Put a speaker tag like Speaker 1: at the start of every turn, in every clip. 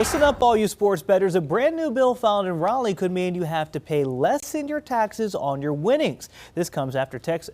Speaker 1: Listen up, all you sports bettors. A brand new bill filed in Raleigh could mean you have to pay less in your taxes on your winnings. This comes after tax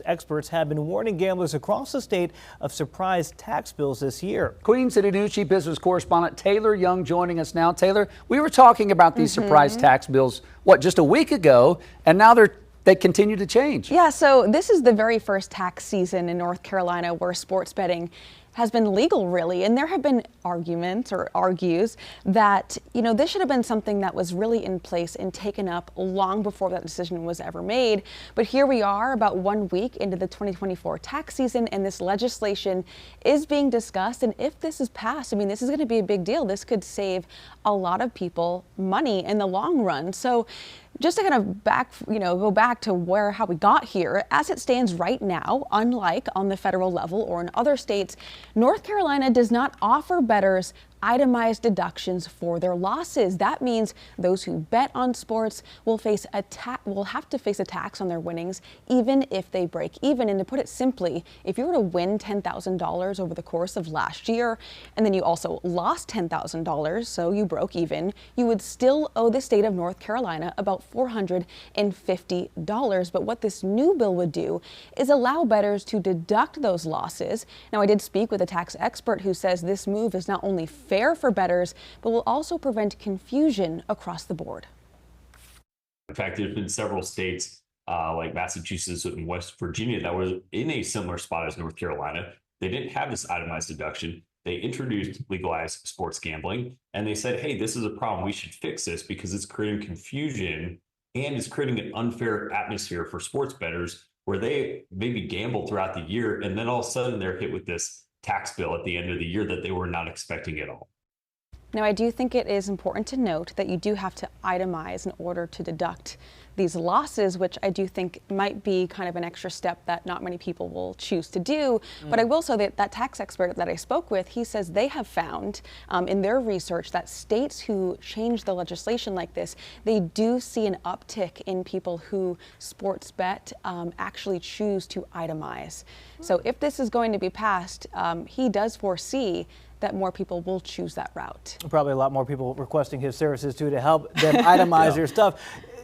Speaker 1: experts have been warning gamblers across the state of surprise tax bills this year.
Speaker 2: Queen City News Chief Business Correspondent Taylor Young joining us now. Taylor, we were talking about these surprise tax bills, just a week ago, and now they continue to change.
Speaker 3: Yeah, so this is the very first tax season in North Carolina where sports betting has been legal, really, and there have been arguments or argues that, this should have been something that was really in place and taken up long before that decision was ever made. But here we are about 1 week into the 2024 tax season, and this legislation is being discussed. And if this is passed, this is going to be a big deal. This could save a lot of people money in the long run. So just to kind of go back to how we got here, as it stands right now, unlike on the federal level or in other states, North Carolina does not offer bettors itemized deductions for their losses. That means those who bet on sports will have to face a tax on their winnings, even if they break even. And to put it simply, if you were to win $10,000 over the course of last year, and then you also lost $10,000, so you broke even, you would still owe the state of North Carolina about $450. But what this new bill would do is allow bettors to deduct those losses. Now, I did speak with a tax expert who says this move is not only fair for bettors, but will also prevent confusion across the board.
Speaker 4: In fact, there's been several states like Massachusetts and West Virginia that were in a similar spot as North Carolina. They didn't have this itemized deduction. They introduced legalized sports gambling, and they said, hey, this is a problem. We should fix this because it's creating confusion and it's creating an unfair atmosphere for sports bettors where they maybe gamble throughout the year, and then all of a sudden they're hit with this tax bill at the end of the year that they were not expecting at all.
Speaker 3: Now, I do think it is important to note that you do have to itemize in order to deduct these losses, which I do think might be kind of an extra step that not many people will choose to do. But I will say that tax expert that I spoke with, he says they have found in their research that states who change the legislation like this, they do see an uptick in people who sports bet actually choose to itemize. So if this is going to be passed, he does foresee that more people will choose that route.
Speaker 1: Probably a lot more people requesting his services too to help them itemize their stuff.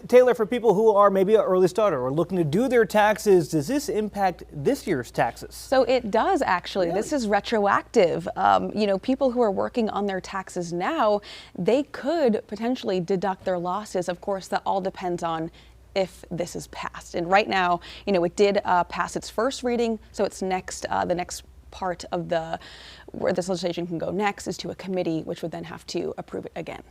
Speaker 1: Taylor, for people who are maybe an early starter or looking to do their taxes, does this impact this year's taxes?
Speaker 3: So it does, actually. Really? This is retroactive. People who are working on their taxes now, they could potentially deduct their losses. Of course, that all depends on if this is passed. And right now, it did pass its first reading, so it's next, the next part of where this legislation can go next is to a committee, which would then have to approve it again.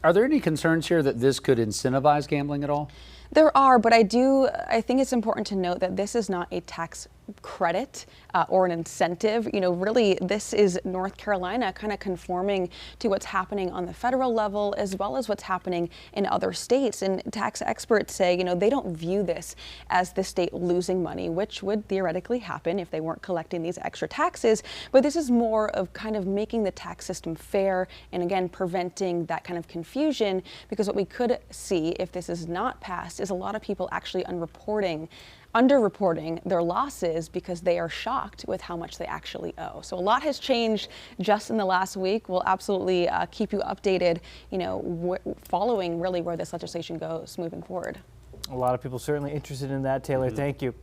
Speaker 2: Are there any concerns here that this could incentivize gambling at all?
Speaker 3: There are, but I think it's important to note that this is not a tax credit or an incentive. Really, this is North Carolina kind of conforming to what's happening on the federal level as well as what's happening in other states. And tax experts say, they don't view this as the state losing money, which would theoretically happen if they weren't collecting these extra taxes. But this is more of kind of making the tax system fair and, again, preventing that kind of confusion, because what we could see if this is not passed is a lot of people actually underreporting their losses because they are shocked with how much they actually owe. So a lot has changed just in the last week. We'll absolutely keep you updated, following really where this legislation goes moving forward.
Speaker 1: A lot of people certainly interested in that, Taylor. Thank you.